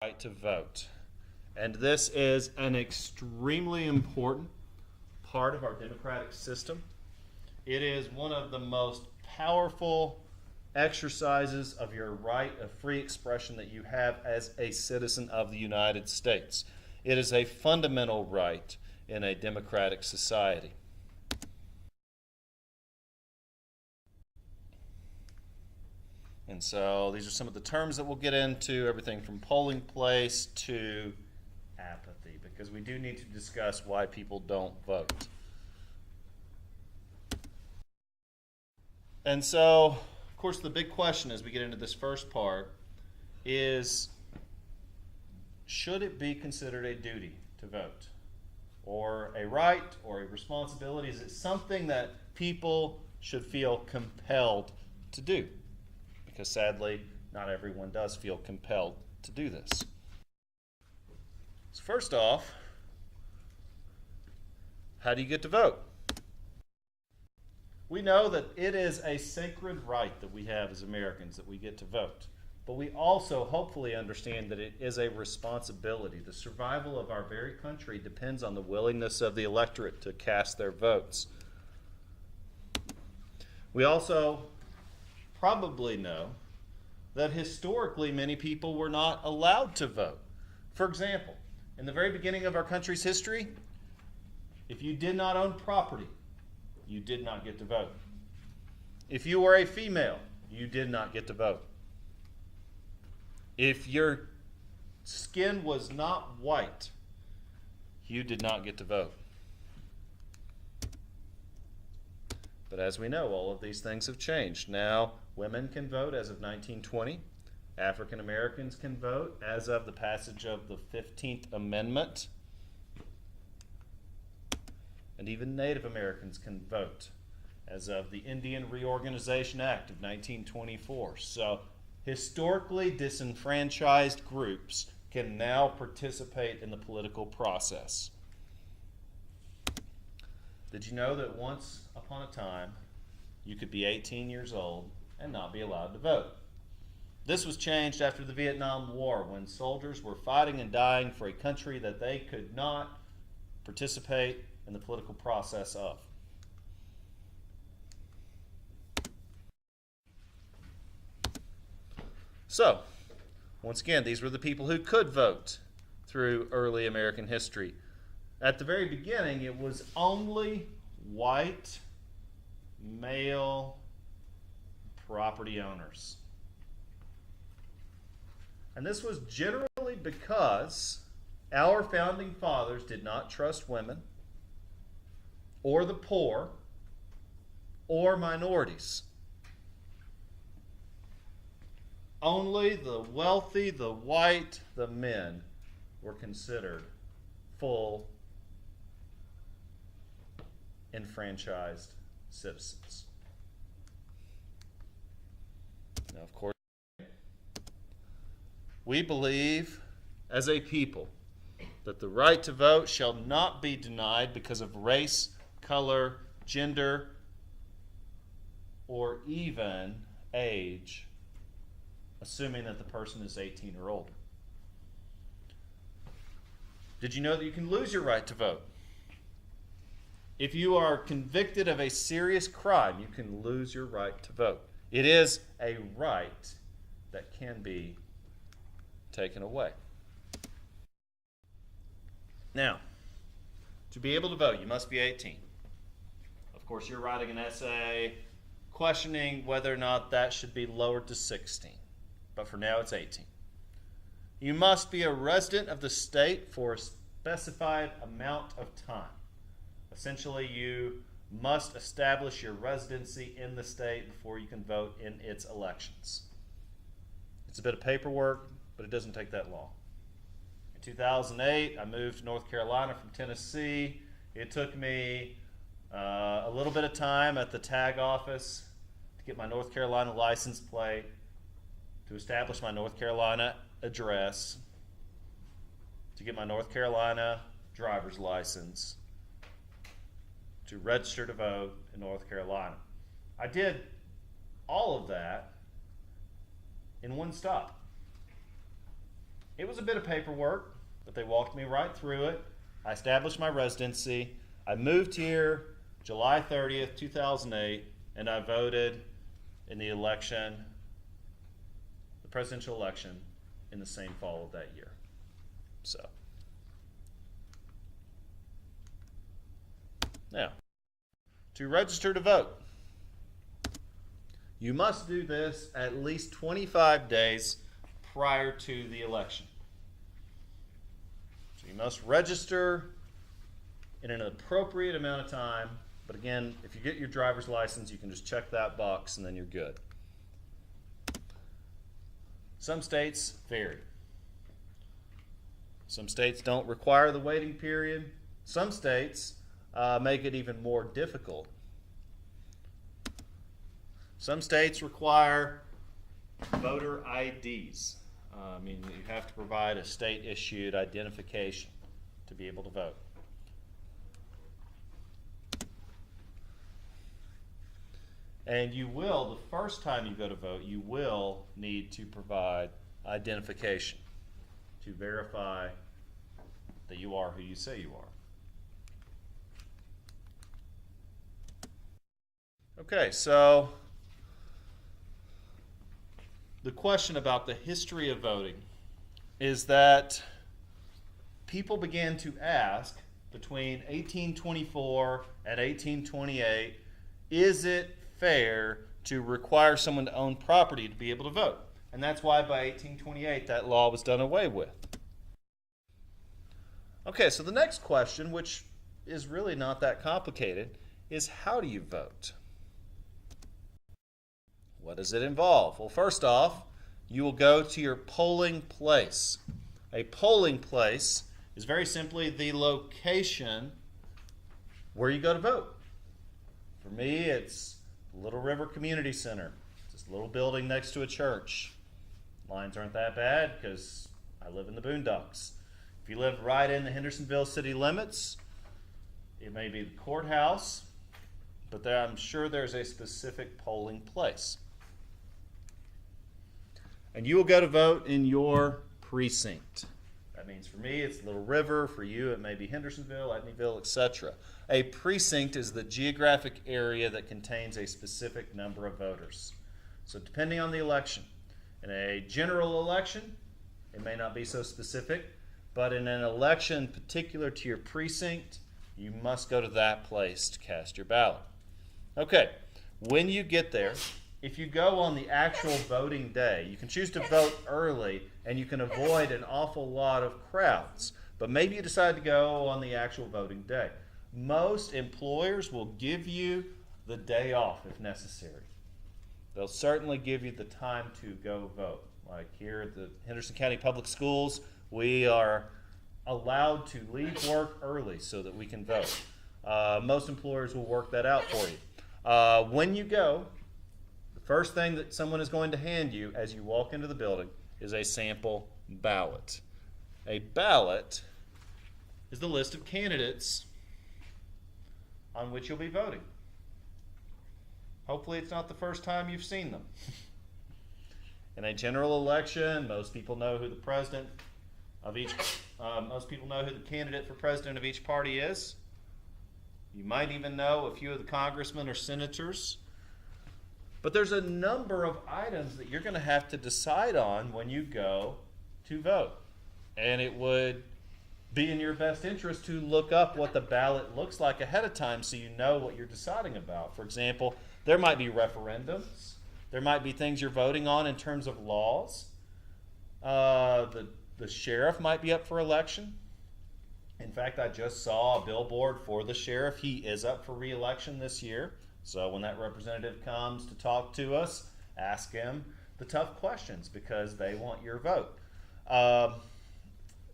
right to vote. And this is an extremely important part of our democratic system. It is one of the most powerful exercises of your right of free expression that you have as a citizen of the United States. It is a fundamental right in a democratic society. And so these are some of the terms that we'll get into, everything from polling place to apathy, because we do need to discuss why people don't vote. And so, of course, the big question as we get into this first part is, should it be considered a duty to vote? Or a right or a responsibility? Is it something that people should feel compelled to do? Because sadly, not everyone does feel compelled to do this. So first off, how do you get to vote? We know that it is a sacred right that we have as Americans, that we get to vote. But we also hopefully understand that it is a responsibility. The survival of our very country depends on the willingness of the electorate to cast their votes. We also probably know that historically many people were not allowed to vote. For example, in the very beginning of our country's history, if you did not own property, you did not get to vote. If you were a female, you did not get to vote. If your skin was not white, you did not get to vote. But as we know, all of these things have changed. Now, women can vote as of 1920. African Americans can vote as of the passage of the 15th Amendment. And even Native Americans can vote as of the Indian Reorganization Act of 1924. So, historically disenfranchised groups can now participate in the political process. Did you know that once upon a time you could be 18 years old and not be allowed to vote? This was changed after the Vietnam War, when soldiers were fighting and dying for a country that they could not participate in the political process of. So, once again, these were the people who could vote through early American history. At the very beginning, it was only white, male property owners. And this was generally because our founding fathers did not trust women, or the poor, or minorities. Only the wealthy, the white, the men were considered full enfranchised citizens. Now, of course, we believe as a people that the right to vote shall not be denied because of race, color, gender, or even age, assuming that the person is 18 or older. Did you know that you can lose your right to vote? If you are convicted of a serious crime, you can lose your right to vote. It is a right that can be taken away. Now, to be able to vote, you must be 18. Of course, you're writing an essay questioning whether or not that should be lowered to 16. But for now, it's 18. You must be a resident of the state for a specified amount of time. Essentially, you must establish your residency in the state before you can vote in its elections. It's a bit of paperwork, but it doesn't take that long. In 2008, I moved to North Carolina from Tennessee. It took me a little bit of time at the tag office to get my North Carolina license plate, to establish my North Carolina address, to get my North Carolina driver's license, to register to vote in North Carolina. I did all of that in one stop. It was a bit of paperwork, but they walked me right through it. I established my residency. I moved here July 30th, 2008, and I voted in the election, the presidential election, in the same fall of that year. So, now, to register to vote, you must do this at least 25 days prior to the election. So you must register in an appropriate amount of time. But again, if you get your driver's license, you can just check that box and then you're good. Some states vary. Some states don't require the waiting period. Some states make it even more difficult. Some states require voter IDs. Meaning that you have to provide a state-issued identification to be able to vote. And you will, the first time you go to vote, you will need to provide identification to verify that you are who you say you are. Okay, so the question about the history of voting is that people began to ask between 1824 and 1828, is it fair to require someone to own property to be able to vote? And that's why by 1828 that law was done away with. Okay, so the next question, which is really not that complicated, is how do you vote? What does it involve? Well, first off, you will go to your polling place. A polling place is very simply the location where you go to vote. For me, it's Little River Community Center. It's this little building next to a church. Lines aren't that bad because I live in the boondocks. If you live right in the Hendersonville city limits, it may be the courthouse, but I'm sure there's a specific polling place. And you will go to vote in your precinct. That means for me, it's Little River. For you, it may be Hendersonville, Edneyville, etc. A precinct is the geographic area that contains a specific number of voters. So depending on the election, in a general election, it may not be so specific, but in an election particular to your precinct, you must go to that place to cast your ballot. Okay, when you get there, if you go on the actual voting day, you can choose to vote early and you can avoid an awful lot of crowds. But maybe you decide to go on the actual voting day. Most employers will give you the day off if necessary. They'll certainly give you the time to go vote. Like here at the Henderson County Public Schools, we are allowed to leave work early so that we can vote. Most employers will work that out for you. When you go, first thing that someone is going to hand you as you walk into the building is a sample ballot. A ballot is the list of candidates on which you'll be voting. Hopefully it's not the first time you've seen them. In a general election, most people know who the president of each, most people know who the candidate for president of each party is. You might even know a few of the congressmen or senators. But there's a number of items that you're going to have to decide on when you go to vote. And it would be in your best interest to look up what the ballot looks like ahead of time so you know what you're deciding about. For example, there might be referendums. There might be things you're voting on in terms of laws. The sheriff might be up for election. In fact, I just saw a billboard for the sheriff. He is up for re-election this year. So when that representative comes to talk to us, ask him the tough questions because they want your vote.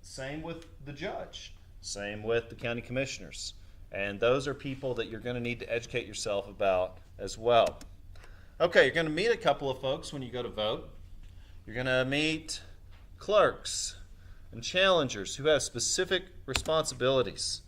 Same with the judge. Same with the county commissioners. And those are people that you're going to need to educate yourself about as well. Okay, you're going to meet a couple of folks when you go to vote. You're going to meet clerks and challengers who have specific responsibilities.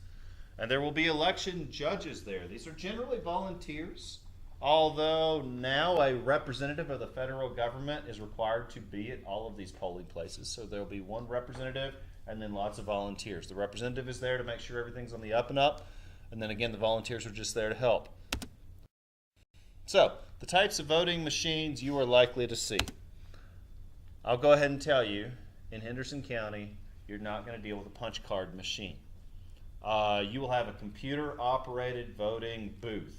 And there will be election judges there. These are generally volunteers. Although now a representative of the federal government is required to be at all of these polling places. So there'll be one representative and then lots of volunteers. The representative is there to make sure everything's on the up and up. And then again, the volunteers are just there to help. So, the types of voting machines you are likely to see. I'll go ahead and tell you, in Henderson County, you're not going to deal with a punch card machine. You will have a computer-operated voting booth.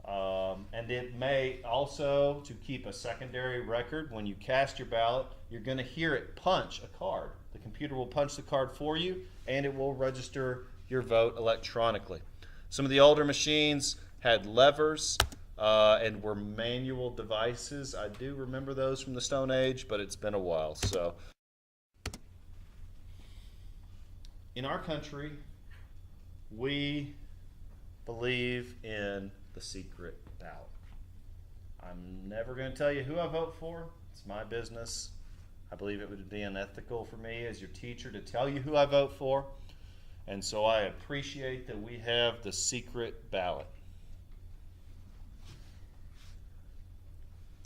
And it may also, to keep a secondary record, when you cast your ballot, you're going to hear it punch a card. The computer will punch the card for you, and it will register your vote electronically. Some of the older machines had levers and were manual devices. I do remember those from the Stone Age, but it's been a while. So, in our country, we believe in the secret ballot. I'm never going to tell you who I vote for. It's my business. I believe it would be unethical for me as your teacher to tell you who I vote for. And so I appreciate that we have the secret ballot.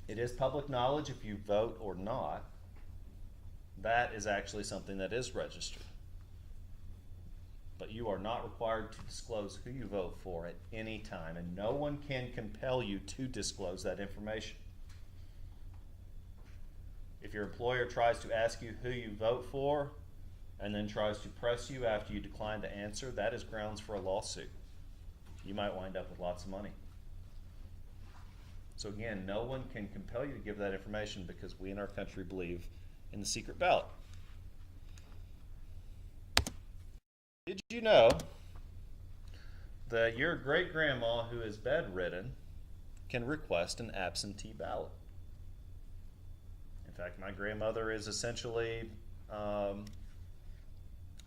It is public knowledge if you vote or not. That is actually something that is registered. But you are not required to disclose who you vote for at any time, and no one can compel you to disclose that information. If your employer tries to ask you who you vote for and then tries to press you after you decline to answer, that is grounds for a lawsuit. You might wind up with lots of money. So again, no one can compel you to give that information because we in our country believe in the secret ballot. Did you know that your great-grandma who is bedridden can request an absentee ballot? In fact, my grandmother is essentially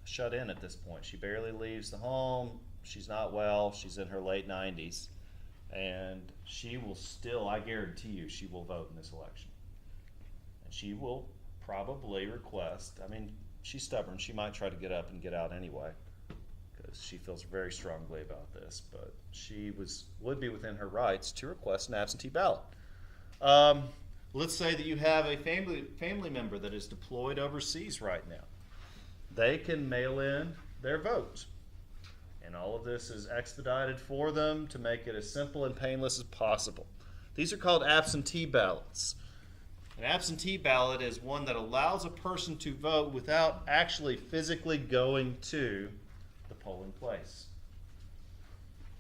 shut in at this point. She barely leaves the home. She's not well. She's in her late 90s. And she will still, I guarantee you, she will vote in this election. And she will probably request, I mean, she's stubborn. She might try to get up and get out anyway because she feels very strongly about this. But she would be within her rights to request an absentee ballot. Let's say that you have a family member that is deployed overseas right now. They can mail in their vote. And all of this is expedited for them to make it as simple and painless as possible. These are called absentee ballots. An absentee ballot is one that allows a person to vote without actually physically going to the polling place.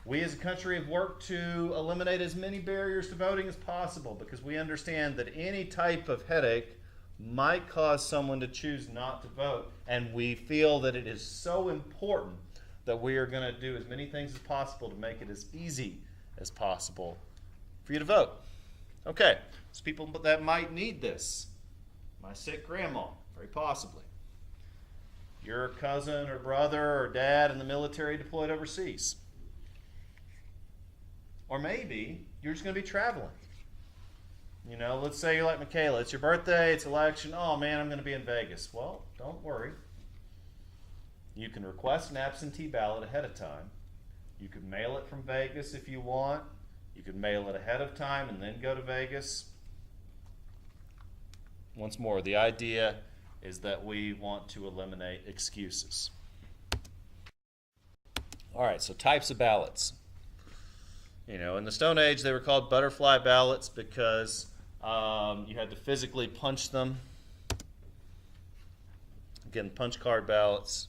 We as a country have worked to eliminate as many barriers to voting as possible because we understand that any type of headache might cause someone to choose not to vote, and we feel that it is so important that we are going to do as many things as possible to make it as easy as possible for you to vote. Okay, so people that might need this. My sick grandma, very possibly. Your cousin or brother or dad in the military deployed overseas. Or maybe you're just going to be traveling. You know, let's say you're like Michaela. It's your birthday, it's election. Oh man, I'm going to be in Vegas. Well, don't worry. You can request an absentee ballot ahead of time. You can mail it from Vegas if you want. You can mail it ahead of time and then go to Vegas. Once more, the idea is that we want to eliminate excuses. All right, so types of ballots. You know, in the Stone Age, they were called butterfly ballots because you had to physically punch them. Again, punch card ballots.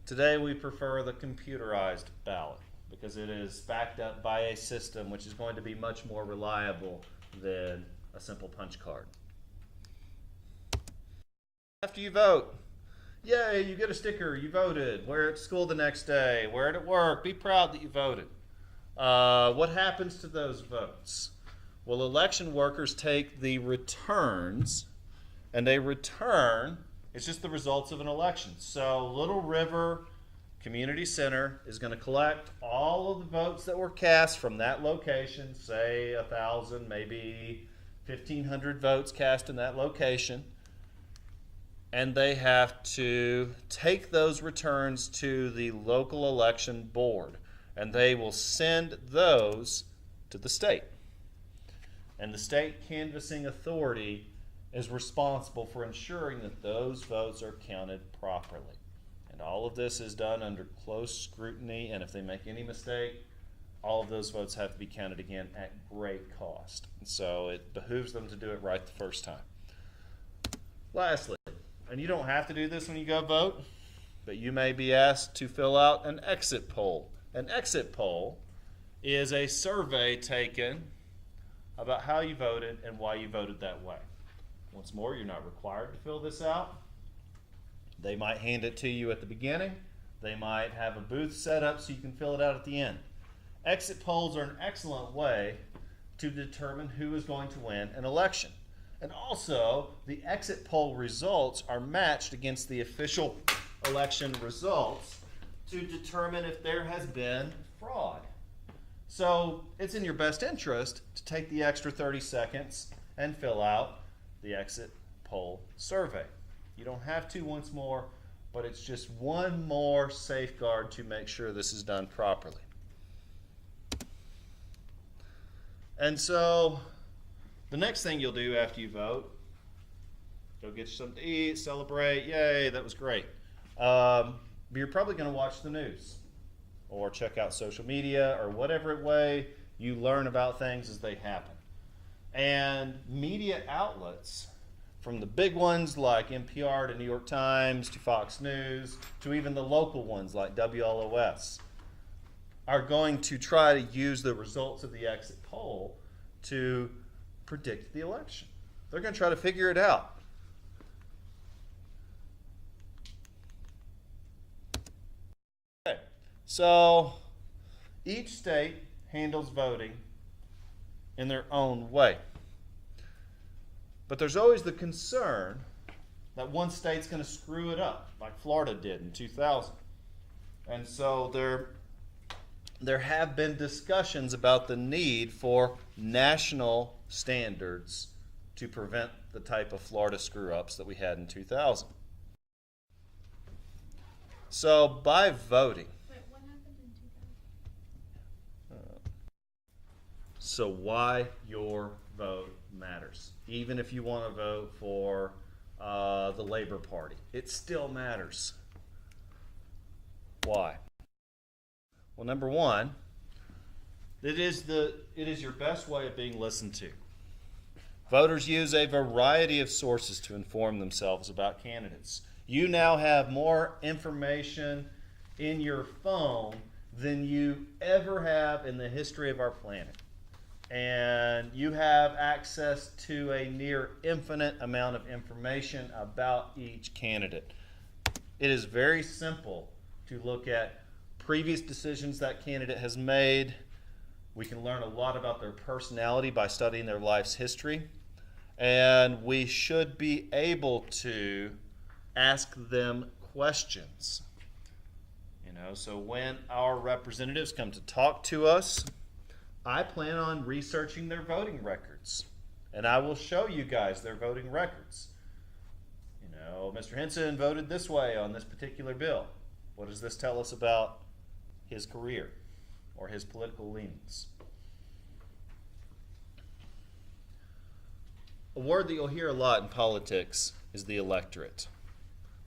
Today we prefer the computerized ballot because it is backed up by a system which is going to be much more reliable than a simple punch card. After you vote, yay, you get a sticker, you voted. Wear it at school the next day, wear it at work, be proud that you voted. What happens to those votes? Well, election workers take the returns, and a return is just the results of an election. So Little River Community Center is going to collect all of the votes that were cast from that location, say 1,000, maybe 1,500 votes cast in that location, and they have to take those returns to the local election board, and they will send those to the state. And the state canvassing authority is responsible for ensuring that those votes are counted properly. And all of this is done under close scrutiny, and if they make any mistake, all of those votes have to be counted again at great cost. And so it behooves them to do it right the first time. Lastly, and you don't have to do this when you go vote, but you may be asked to fill out an exit poll. An exit poll is a survey taken about how you voted and why you voted that way. Once more, you're not required to fill this out. They might hand it to you at the beginning. They might have a booth set up so you can fill it out at the end. Exit polls are an excellent way to determine who is going to win an election. And also, the exit poll results are matched against the official election results to determine if there has been fraud. So it's in your best interest to take the extra 30 seconds and fill out the exit poll survey. You don't have to once more, but it's just one more safeguard to make sure this is done properly. And so the next thing you'll do after you vote, go get you something to eat, celebrate, yay, that was great. But you're probably going to watch the news or check out social media or whatever way you learn about things as they happen. And media outlets, from the big ones like NPR to New York Times to Fox News to even the local ones like WLOS, are going to try to use the results of the exit poll to predict the election. They're going to try to figure it out. Okay, so each state handles voting in their own way. But there's always the concern that one state's going to screw it up, like Florida did in 2000. And so there have been discussions about the need for national standards to prevent the type of Florida screw-ups that we had in 2000. So by voting, What happened in 2000? So why your vote matters. Even if you want to vote for the Labor Party, it still matters. Why? Well, number one, it is your best way of being listened to. Voters use a variety of sources to inform themselves about candidates. You now have more information in your phone than you ever have in the history of our planet. And you have access to a near infinite amount of information about each candidate. It is very simple to look at previous decisions that candidate has made. We can learn a lot about their personality by studying their life's history. And we should be able to ask them questions. So when our representatives come to talk to us, I plan on researching their voting records. And I will show you guys their voting records. Mr. Henson voted this way on this particular bill. What does this tell us about his career or his political leanings? A word that you'll hear a lot in politics is the electorate.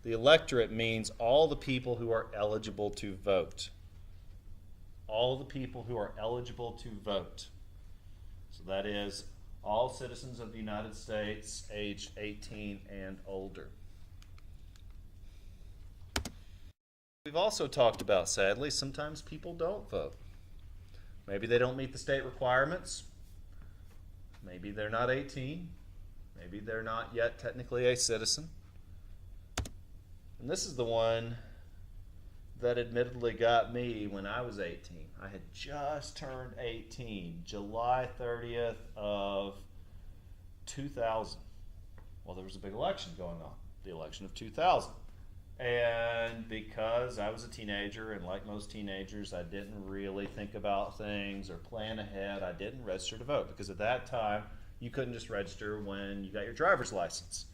The electorate means all the people who are eligible to vote. All the people who are eligible to vote. So that is all citizens of the United States aged 18 and older. We've also talked about, sadly, sometimes people don't vote. Maybe they don't meet the state requirements. Maybe they're not 18. Maybe they're not yet technically a citizen. And this is the one that admittedly got me when I was 18. I had just turned 18, July 30th of 2000. Well, there was a big election going on, the election of 2000. And because I was a teenager, and like most teenagers, I didn't really think about things or plan ahead, I didn't register to vote, because at that time, you couldn't just register when you got your driver's license.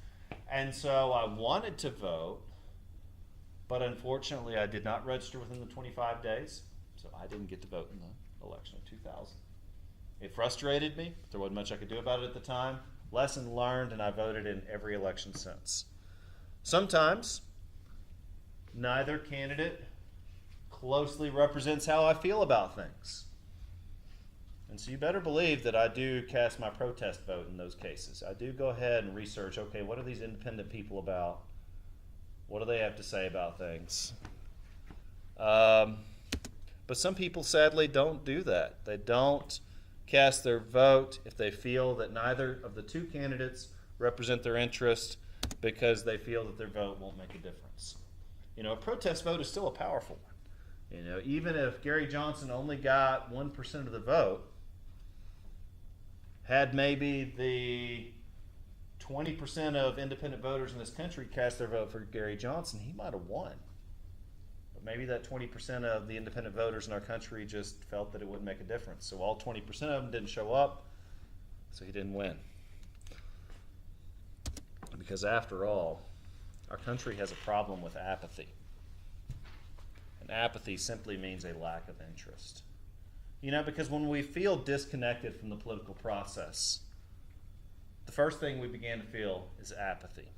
And so I wanted to vote, but unfortunately I did not register within the 25 days, so I didn't get to vote in the election of 2000. It frustrated me, but there wasn't much I could do about it at the time. Lesson learned, and I voted in every election since. Sometimes, neither candidate closely represents how I feel about things. And so you better believe that I do cast my protest vote in those cases. I do go ahead and research, okay, what are these independent people about? What do they have to say about things? But some people sadly don't do that. They don't cast their vote if they feel that neither of the two candidates represent their interest because they feel that their vote won't make a difference. You know, a protest vote is still a powerful one. You know, even if Gary Johnson only got 1% of the vote, had maybe the 20% of independent voters in this country cast their vote for Gary Johnson, he might have won. But maybe that 20% of the independent voters in our country just felt that it wouldn't make a difference. So all 20% of them didn't show up, so he didn't win. Because after all, our country has a problem with apathy. And apathy simply means a lack of interest. You know, because when we feel disconnected from the political process, the first thing we began to feel is apathy.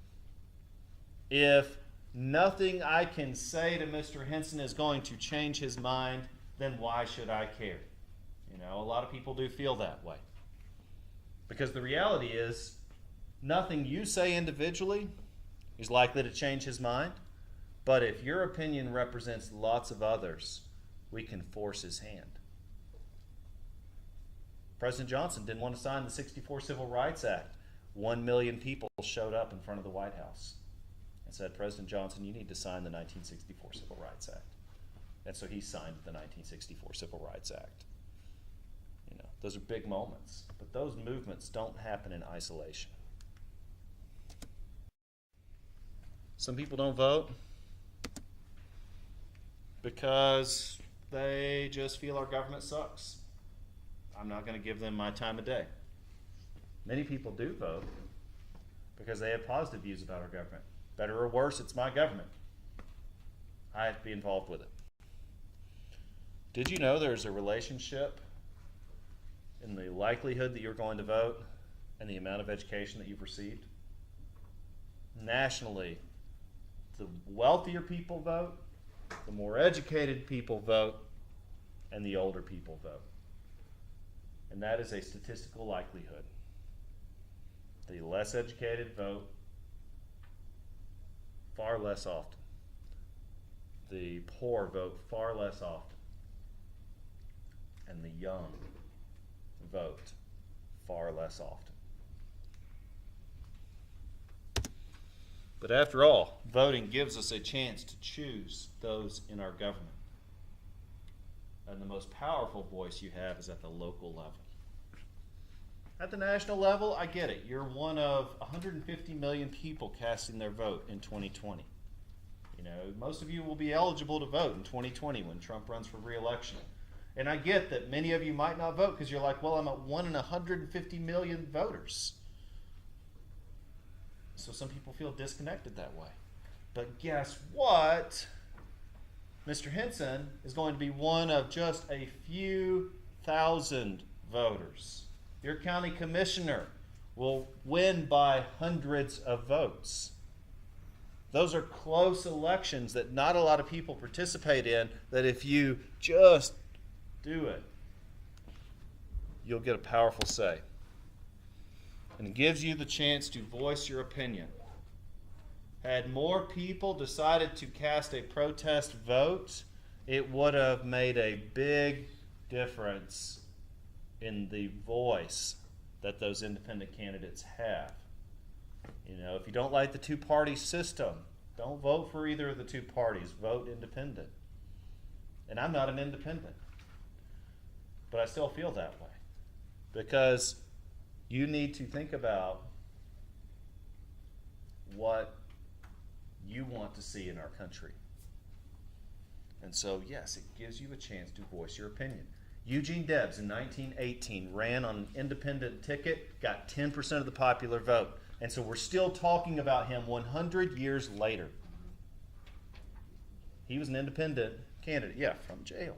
If nothing I can say to Mr. Henson is going to change his mind, then why should I care? You know, a lot of people do feel that way. Because the reality is, nothing you say individually is likely to change his mind. But if your opinion represents lots of others, we can force his hand. President Johnson didn't want to sign the '64 Civil Rights Act. 1 million people showed up in front of the White House and said, President Johnson, you need to sign the 1964 Civil Rights Act. And so he signed the 1964 Civil Rights Act. You know, those are big moments, but those movements don't happen in isolation. Some people don't vote because they just feel our government sucks. I'm not going to give them my time of day. Many people do vote because they have positive views about our government. Better or worse, it's my government. I have to be involved with it. Did you know there's a relationship in the likelihood that you're going to vote and the amount of education that you've received? Nationally, the wealthier people vote, the more educated people vote, and the older people vote. And that is a statistical likelihood. The less educated vote far less often. The poor vote far less often. And the young vote far less often. But after all, voting gives us a chance to choose those in our government. And the most powerful voice you have is at the local level. At the national level, I get it. You're one of 150 million people casting their vote in 2020. You know, most of you will be eligible to vote in 2020 when Trump runs for re-election. And I get that many of you might not vote because you're like, well, I'm at 1 in 150 million voters. So some people feel disconnected that way. But guess what? Mr. Henson is going to be one of just a few thousand voters. Your county commissioner will win by hundreds of votes. Those are close elections that not a lot of people participate in, that if you just do it, you'll get a powerful say. And it gives you the chance to voice your opinion. Had more people decided to cast a protest vote, it would have made a big difference in the voice that those independent candidates have. You know, if you don't like the two-party system, don't vote for either of the two parties. Vote independent. And I'm not an independent. But I still feel that way. Because you need to think about what you want to see in our country. And so, yes, it gives you a chance to voice your opinion. Eugene Debs in 1918 ran on an independent ticket, got 10% of the popular vote. And so we're still talking about him 100 years later. He was an independent candidate, from jail.